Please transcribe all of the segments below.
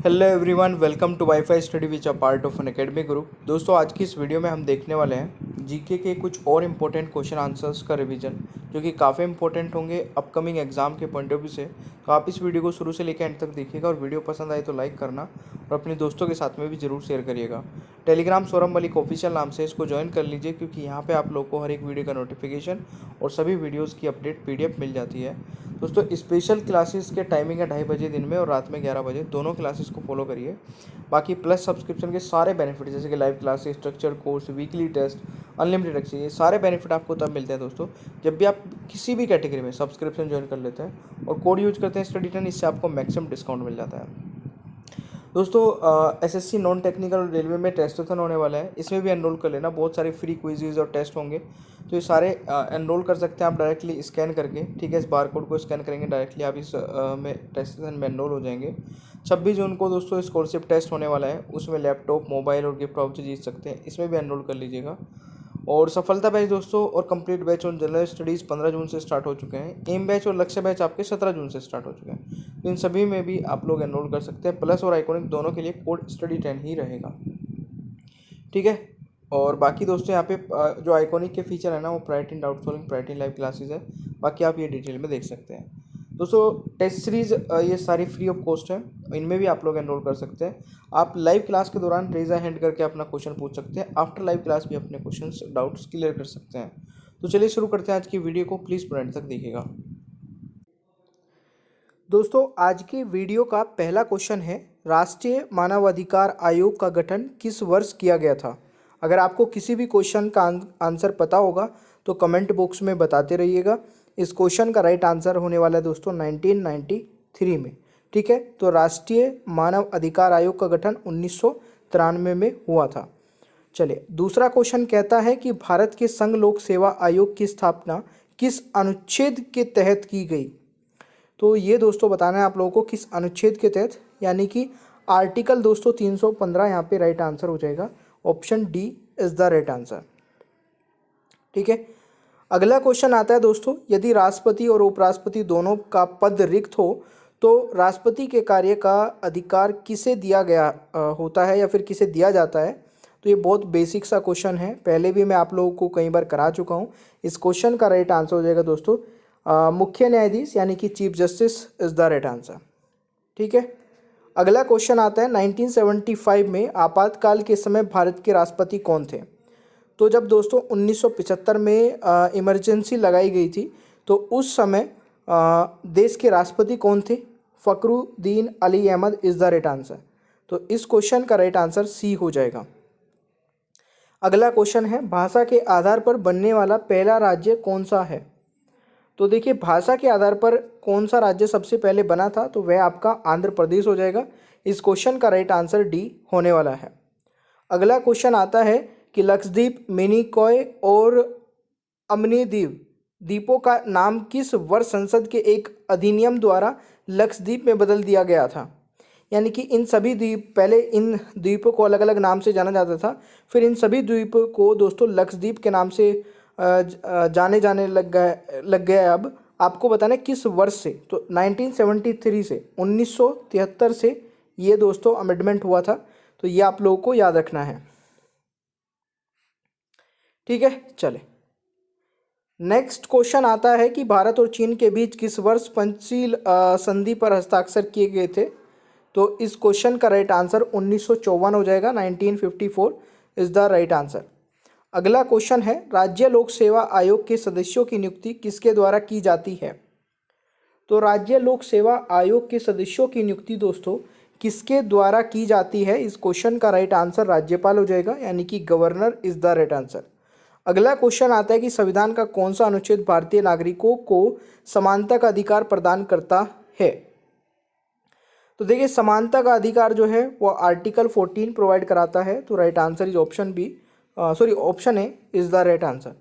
Hello everyone, welcome to wifi study which a part of Unacademy group. दोस्तों, आज की इस वीडियो में हम देखने वाले हैं जीके के कुछ और इम्पोर्टेंट क्वेश्चन आंसर्स का रिवीजन, जो कि काफ़ी इंपॉर्टेंट होंगे अपकमिंग एग्जाम के पॉइंट ऑफ व्यू से। तो आप इस वीडियो को शुरू से लेकर एंड तक देखिएगा और वीडियो पसंद आए तो लाइक करना और अपने दोस्तों के साथ में भी ज़रूर शेयर करिएगा। टेलीग्राम सौरभ मलिक ऑफिशियल नाम से इसको ज्वाइन कर लीजिए, क्योंकि यहाँ पर आप लोग को हर एक वीडियो का नोटिफिकेशन और सभी वीडियोज़ की अपडेट PDF मिल जाती है। दोस्तों, स्पेशल क्लासेस के टाइमिंग है 2:30 बजे दिन में और रात में 11 बजे, दोनों क्लासेस को फॉलो करिए। बाकी प्लस सब्सक्रिप्शन के सारे बेनिफिट, जैसे कि live classes, structure course, weekly test, unlimited access, ये सारे बेनिफिट आपको तब मिलते हैं दोस्तों जब भी आप किसी भी कैटेगरी में सब्सक्रिप्शन ज्वाइन कर लेते हैं और कोड यूज करते हैं STUDY10। इससे आपको मैक्सिमम डिस्काउंट मिल जाता है। दोस्तों, SSC नॉन टेक्निकल रेलवे में टेस्टाथन होने वाला है, इसमें भी एनरोल कर लेना। बहुत सारे फ्री क्विज़ और टेस्ट होंगे, तो ये सारे एनरोल कर सकते हैं आप डायरेक्टली स्कैन करके। ठीक है, इस बार कोड को स्कैन करेंगे डायरेक्टली आप इस में टेस्टाथन में एनरोल हो जाएंगे। 26 जून को दोस्तों स्कॉलरशिप टेस्ट होने वाला है, उसमें लैपटॉप, मोबाइल और गिफ्ट वाउचर जीत सकते हैं, इसमें भी एनरोल कर लीजिएगा। और सफलता बैच दोस्तों और complete batch on general studies 15 जून से स्टार्ट हो चुके हैं। एम बैच और लक्ष्य बैच आपके 17 जून से स्टार्ट हो चुके हैं। तो इन सभी में भी आप लोग एनरोल कर सकते हैं। प्लस और आइकॉनिक दोनों के लिए कोड STUDY10 ही रहेगा। ठीक है, और बाकी दोस्तों यहाँ पे जो आइकॉनिक के फीचर है ना, वो priority in doubt solving, priority in live classes है। बाकी आप ये डिटेल में देख सकते हैं। दोस्तों, टेस्ट सीरीज ये सारी फ्री ऑफ कॉस्ट है, इनमें भी आप लोग एनरोल कर सकते हैं। आप लाइव क्लास के दौरान रेज अ हैंड करके अपना क्वेश्चन पूछ सकते हैं। आफ्टर लाइव क्लास भी अपने क्वेश्चंस डाउट्स क्लियर कर सकते हैं। तो चलिए शुरू करते हैं आज की वीडियो को। प्लीज़ पूरा एंड तक देखिएगा। दोस्तों, आज की वीडियो का पहला क्वेश्चन है, राष्ट्रीय मानवाधिकार आयोग का गठन किस वर्ष किया गया था? अगर आपको किसी भी क्वेश्चन का आंसर पता होगा तो कमेंट बॉक्स में बताते रहिएगा। इस क्वेश्चन का राइट आंसर होने वाला है दोस्तों 1993 में। ठीक है, तो राष्ट्रीय मानव अधिकार आयोग का गठन 1993 में हुआ था। चलिए, दूसरा क्वेश्चन कहता है कि भारत के संघ लोक सेवा आयोग की स्थापना किस अनुच्छेद के तहत की गई? तो ये दोस्तों बताना है आप लोगों को किस अनुच्छेद के तहत, यानी कि आर्टिकल दोस्तों 315 यहाँ पे राइट आंसर हो जाएगा। Option D is the right answer. ठीक है, अगला क्वेश्चन आता है दोस्तों, यदि राष्ट्रपति और उपराष्ट्रपति दोनों का पद रिक्त हो तो राष्ट्रपति के कार्य का अधिकार किसे दिया गया होता है या फिर किसे दिया जाता है? तो ये बहुत बेसिक सा क्वेश्चन है, पहले भी मैं आप लोगों को कई बार करा चुका हूँ। इस क्वेश्चन का राइट आंसर हो जाएगा दोस्तों मुख्य न्यायाधीश, यानी कि chief justice is the right answer. ठीक है, अगला क्वेश्चन आता है, 1975 में आपातकाल के समय भारत के राष्ट्रपति कौन थे? तो जब दोस्तों 1975 में इमरजेंसी लगाई गई थी, तो उस समय देश के राष्ट्रपति कौन थे? Fakhruddin Ali Ahmed is the right answer. तो इस क्वेश्चन का राइट आंसर सी हो जाएगा। अगला क्वेश्चन है, भाषा के आधार पर बनने वाला पहला राज्य कौन सा है? तो देखिए, भाषा के आधार पर कौन सा राज्य सबसे पहले बना था, तो वह आपका आंध्र प्रदेश हो जाएगा। इस क्वेश्चन का राइट आंसर डी होने वाला है। अगला क्वेश्चन आता है कि लक्षद्वीप, मिनिकॉय और अमनीद्वीप द्वीपों का नाम किस वर्ष संसद के एक अधिनियम द्वारा लक्षद्वीप में बदल दिया गया था? यानी कि इन सभी द्वीप, पहले इन द्वीपों को अलग अलग नाम से जाना जाता था, फिर इन सभी द्वीपों को दोस्तों लक्षद्वीप के नाम से जाने लग गया। अब आपको बताना है किस वर्ष से, तो 1973 से, 1973 से ये दोस्तों अमेंडमेंट हुआ था। तो ये आप लोगों को याद रखना है। ठीक है, चले नेक्स्ट क्वेश्चन आता है कि भारत और चीन के बीच किस वर्ष पंचशील संधि पर हस्ताक्षर किए गए थे? तो इस क्वेश्चन का राइट आंसर 1954 हो जाएगा। 1954 इज द राइट आंसर। अगला क्वेश्चन है, राज्य लोक सेवा आयोग के सदस्यों की नियुक्ति किसके द्वारा की जाती है? तो राज्य लोक सेवा आयोग के सदस्यों की नियुक्ति दोस्तों किसके द्वारा की जाती है? इस क्वेश्चन का राइट आंसर राज्यपाल हो जाएगा, यानी कि governor is the right answer. अगला क्वेश्चन आता है कि संविधान का कौन सा अनुच्छेद भारतीय नागरिकों को समानता का अधिकार प्रदान करता है? तो देखिए, समानता का अधिकार जो है वो आर्टिकल 14 प्रोवाइड कराता है। तो right answer is option B, option A is the right answer.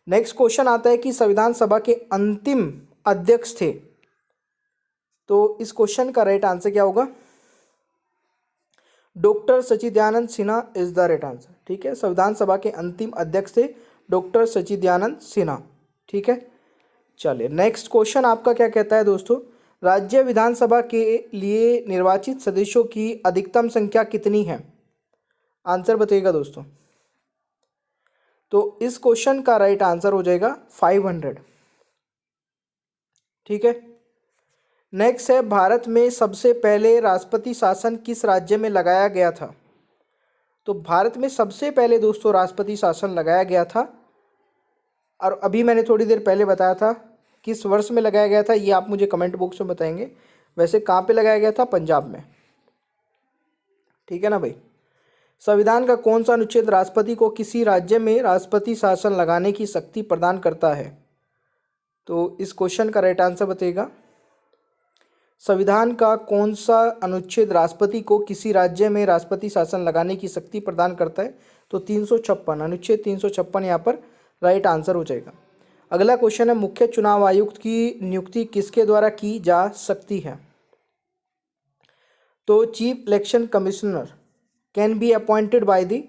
Next question आता है कि संविधान सभा के अंतिम अध्यक्ष थे, तो इस क्वेश्चन का राइट आंसर क्या होगा? Doctor Sachchidanand Sinha is the right answer. ठीक है, संविधान सभा के अंतिम अध्यक्ष थे डॉक्टर सच्चिदानंद सिन्हा। ठीक है, चलिए नेक्स्ट क्वेश्चन आपका क्या कहता है दोस्तों, राज्य विधानसभा के लिए निर्वाचित सदस्यों की अधिकतम संख्या कितनी है? आंसर बताइएगा दोस्तों। तो इस क्वेश्चन का राइट आंसर हो जाएगा 500। ठीक है। नेक्स्ट है, भारत में सबसे पहले राष्ट्रपति शासन किस राज्य में लगाया गया था? तो भारत में सबसे पहले दोस्तों राष्ट्रपति शासन लगाया गया था, और अभी मैंने थोड़ी देर पहले बताया था किस वर्ष में लगाया गया था, ये आप मुझे कमेंट बॉक्स में बताएंगे। वैसे कहाँ पे लगाया गया था? पंजाब में। ठीक है ना भाई। संविधान का कौन सा अनुच्छेद राष्ट्रपति को किसी राज्य में राष्ट्रपति शासन लगाने की शक्ति प्रदान करता है? तो इस क्वेश्चन का राइट आंसर बताइएगा। संविधान का कौन सा अनुच्छेद राष्ट्रपति को किसी राज्य में राष्ट्रपति शासन लगाने की शक्ति प्रदान करता है? तो 356, अनुच्छेद 356 यहाँ पर राइट आंसर हो जाएगा। अगला क्वेश्चन है, मुख्य चुनाव आयुक्त की नियुक्ति किसके द्वारा की जा सकती है? तो chief election commissioner can be appointed by the,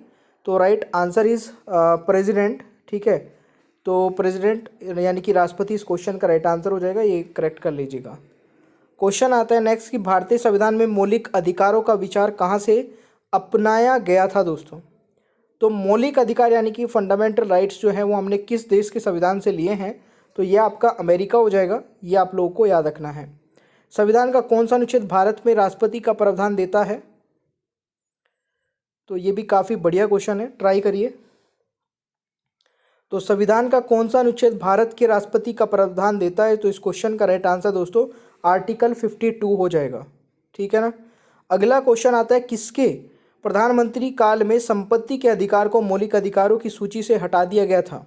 तो राइट आंसर इज प्रेसिडेंट। ठीक है, तो प्रेसिडेंट यानी कि राष्ट्रपति इस क्वेश्चन का राइट आंसर हो जाएगा, ये करेक्ट कर लीजिएगा। क्वेश्चन आता है नेक्स्ट कि भारतीय संविधान में मौलिक अधिकारों का विचार कहाँ से अपनाया गया था दोस्तों? तो मौलिक अधिकार यानी कि फंडामेंटल राइट्स जो हैं वो हमने किस देश के संविधान से लिए हैं? तो ये आपका अमेरिका हो जाएगा, ये आप लोगों को याद रखना है। संविधान का कौन सा अनुच्छेद भारत में राष्ट्रपति का प्रावधान देता है? तो ये भी काफ़ी बढ़िया क्वेश्चन है, ट्राई करिए। तो संविधान का कौन सा अनुच्छेद भारत के राष्ट्रपति का प्रावधान देता है? तो इस क्वेश्चन का राइट आंसर दोस्तों आर्टिकल 52 हो जाएगा। ठीक है ना। अगला क्वेश्चन आता है, किसके प्रधानमंत्री काल में संपत्ति के अधिकार को मौलिक अधिकारों की सूची से हटा दिया गया था?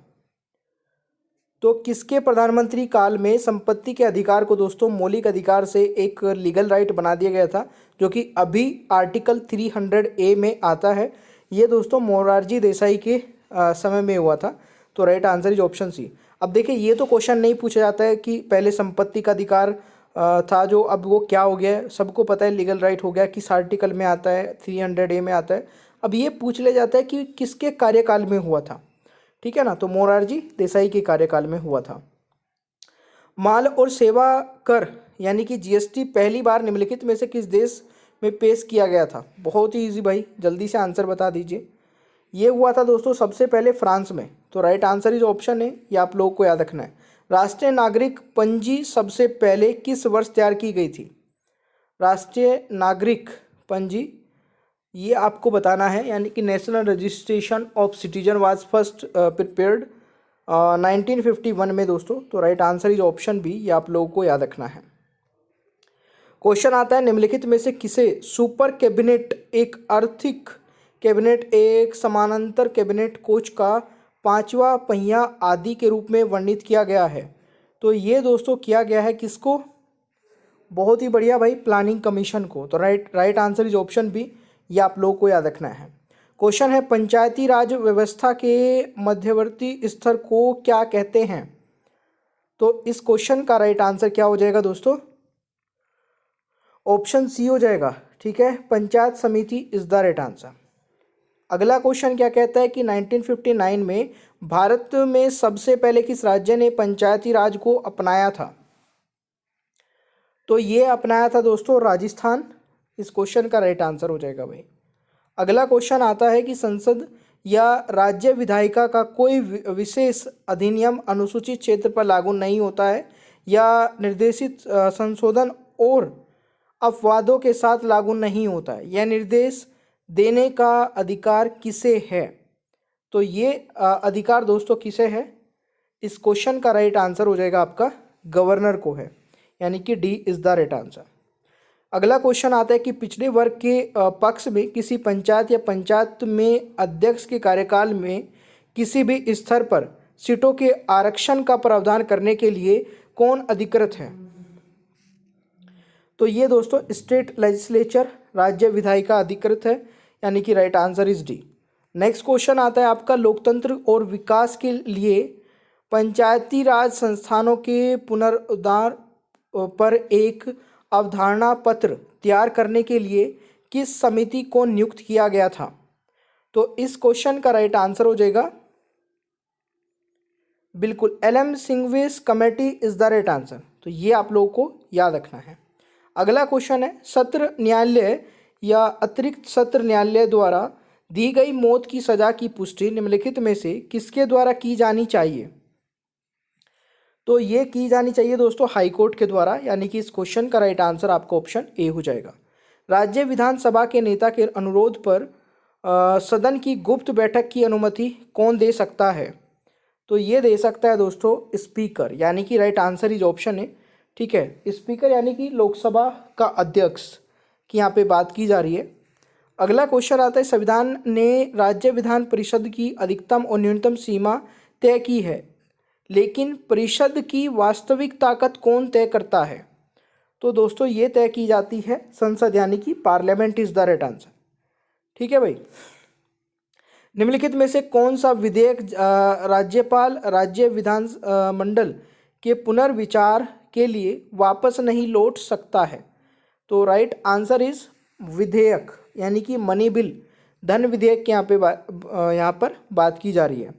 तो किसके प्रधानमंत्री काल में संपत्ति के अधिकार को दोस्तों मौलिक अधिकार से एक लीगल राइट बना दिया गया था, जो कि अभी आर्टिकल 300A में आता है। ये दोस्तों मोरारजी देसाई के समय में हुआ था। तो right answer is option C. अब देखिए, ये तो क्वेश्चन नहीं पूछा जाता है कि पहले संपत्ति का अधिकार था जो, अब वो क्या हो गया है? सबको पता है लीगल राइट हो गया, किस आर्टिकल में आता है? 300A में आता है। अब ये पूछ लिया जाता है कि किसके कार्यकाल में हुआ था। ठीक है ना, तो मोरारजी देसाई के कार्यकाल में हुआ था। माल और सेवा कर यानी कि जीएसटी पहली बार निम्नलिखित में से किस देश में पेश किया गया था? बहुत ही इजी भाई, जल्दी से आंसर बता दीजिए। ये हुआ था दोस्तों सबसे पहले फ्रांस में। तो राइट आंसर इज ऑप्शन है, ये आप लोगों को याद रखना है। राष्ट्रीय नागरिक पंजी सबसे पहले किस वर्ष तैयार की गई थी? राष्ट्रीय नागरिक पंजी ये आपको बताना है, यानी कि national registration of citizen was first prepared 1951 में दोस्तों। तो right answer is option B, ये आप लोगों को याद रखना है। क्वेश्चन आता है, निम्नलिखित में से किसे सुपर कैबिनेट, एक आर्थिक कैबिनेट, एक समानांतर कैबिनेट कोच का पांचवा पहिया आदि के रूप में वर्णित किया गया है? तो ये दोस्तों किया गया है किसको? बहुत ही बढ़िया भाई, प्लानिंग कमीशन को। तो right answer is option B, ये आप लोगों को याद रखना है। क्वेश्चन है, पंचायती राज व्यवस्था के मध्यवर्ती स्तर को क्या कहते हैं? तो इस क्वेश्चन का राइट आंसर क्या हो जाएगा दोस्तों? ऑप्शन सी हो जाएगा। ठीक है, पंचायत समिति इज द राइट आंसर। अगला क्वेश्चन क्या कहता है कि 1959 में भारत में सबसे पहले किस राज्य ने पंचायती राज को अपनाया था? तो ये अपनाया था दोस्तों राजस्थान। इस क्वेश्चन का राइट आंसर हो जाएगा भाई। अगला क्वेश्चन आता है कि संसद या राज्य विधायिका का कोई विशेष अधिनियम अनुसूचित क्षेत्र पर लागू नहीं होता है या निर्देशित संशोधन और अपवादों के साथ लागू नहीं होता है। यह निर्देश देने का अधिकार किसे है? तो ये अधिकार दोस्तों किसे है? इस क्वेश्चन का राइट आंसर हो जाएगा आपका गवर्नर को है, यानी कि D is the right answer. अगला क्वेश्चन आता है कि पिछड़े वर्ग के पक्ष में किसी पंचायत या पंचायत में अध्यक्ष के कार्यकाल में किसी भी स्तर पर सीटों के आरक्षण का प्रावधान करने के लिए कौन अधिकृत है? तो ये दोस्तों स्टेट लेजिस्लेचर, राज्य विधायिका अधिकृत है, यानी कि right answer is D. Next question आता है आपका, लोकतंत्र और विकास के लिए पंचायती राज संस्थानों के पुनरुद्धार पर एक अवधारणा पत्र तैयार करने के लिए किस समिति को नियुक्त किया गया था? तो इस क्वेश्चन का राइट आंसर हो जाएगा बिल्कुल L M. Singhvi's committee is the right answer. तो ये आप लोगों को याद रखना है। अगला क्वेश्चन है, सत्र न्यायालय या अतिरिक्त सत्र न्यायालय द्वारा दी गई मौत की सजा की पुष्टि निम्नलिखित में से किसके द्वारा की जानी चाहिए? तो ये की जानी चाहिए दोस्तों हाई कोर्ट के द्वारा, यानी कि इस क्वेश्चन का राइट आंसर आपका ऑप्शन ए हो जाएगा। राज्य विधानसभा के नेता के अनुरोध पर सदन की गुप्त बैठक की अनुमति कौन दे सकता है? तो ये दे सकता है दोस्तों स्पीकर, यानी कि राइट आंसर इज ऑप्शन है। ठीक है, स्पीकर यानी कि लोकसभा का अध्यक्ष की यहाँ पे बात की जा रही है। अगला क्वेश्चन आता है, संविधान ने राज्य विधान परिषद की अधिकतम और न्यूनतम सीमा तय की है, लेकिन परिषद की वास्तविक ताकत कौन तय करता है? तो दोस्तों ये तय की जाती है संसद, यानी कि parliament is the right answer. ठीक है भाई, निम्नलिखित में से कौन सा विधेयक राज्यपाल राज्य विधान मंडल के पुनर्विचार के लिए वापस नहीं लौट सकता है? तो राइट आंसर इज विधेयक, यानी कि मनी बिल, धन विधेयक के यहाँ पर बात की जा रही है।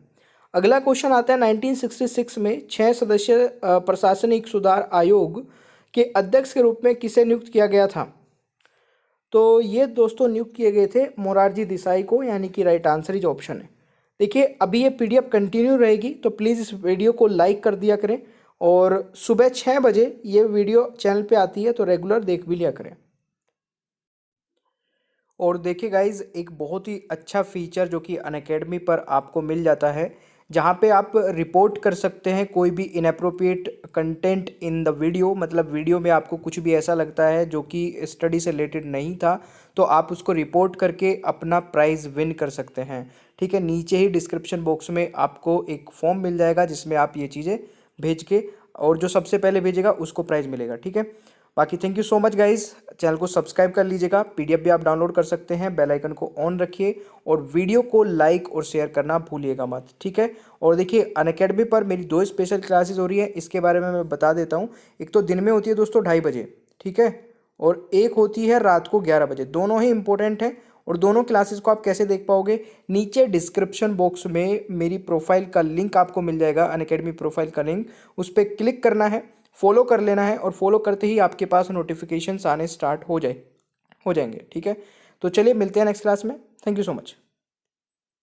अगला क्वेश्चन आता है, 1966 में 6 सदस्यीय प्रशासनिक सुधार आयोग के अध्यक्ष के रूप में किसे नियुक्त किया गया था? तो ये दोस्तों नियुक्त किए गए थे मोरारजी देसाई को, यानी कि राइट आंसर इज ऑप्शन है। देखिए अभी ये पीडीएफ कंटिन्यू रहेगी, तो प्लीज़ इस वीडियो को लाइक कर दिया करें, और सुबह 6 बजे ये वीडियो चैनल पे आती है, तो रेगुलर देख भी लिया करें। और देखिए गाइज, एक बहुत ही अच्छा फीचर जो कि अनअकैडमी पर आपको मिल जाता है, जहाँ पे आप रिपोर्ट कर सकते हैं कोई भी inappropriate content in the video, मतलब वीडियो में आपको कुछ भी ऐसा लगता है जो कि स्टडी से रिलेटेड नहीं था, तो आप उसको रिपोर्ट करके अपना प्राइज़ विन कर सकते हैं। ठीक है, नीचे ही डिस्क्रिप्शन बॉक्स में आपको एक फॉर्म मिल जाएगा जिसमें आप ये चीज़ें भेज के, और जो सबसे पहले भेजेगा उसको प्राइज़ मिलेगा। ठीक है, बाकी thank you so much guys, channel को सब्सक्राइब कर लीजिएगा, पीडीएफ भी आप डाउनलोड कर सकते हैं, बेल आइकन को ऑन रखिए और वीडियो को लाइक और शेयर करना भूलिएगा मत। ठीक है, और देखिए अनअकैडमी पर मेरी 2 स्पेशल क्लासेस हो रही है, इसके बारे में मैं बता देता हूँ। एक तो दिन में होती है दोस्तों 2:30 बजे, ठीक है, और एक होती है रात को 11 बजे। दोनों ही इंपॉर्टेंट हैं, और दोनों क्लासेस को आप कैसे देख पाओगे? नीचे डिस्क्रिप्शन बॉक्स में मेरी प्रोफाइल का लिंक आपको मिल जाएगा, अनअकैडमी प्रोफाइल का लिंक, उस पर क्लिक करना है, फॉलो कर लेना है, और फॉलो करते ही आपके पास नोटिफिकेशंस आने स्टार्ट हो जाएंगे। ठीक है, तो चलिए मिलते हैं नेक्स्ट क्लास में। Thank you so much.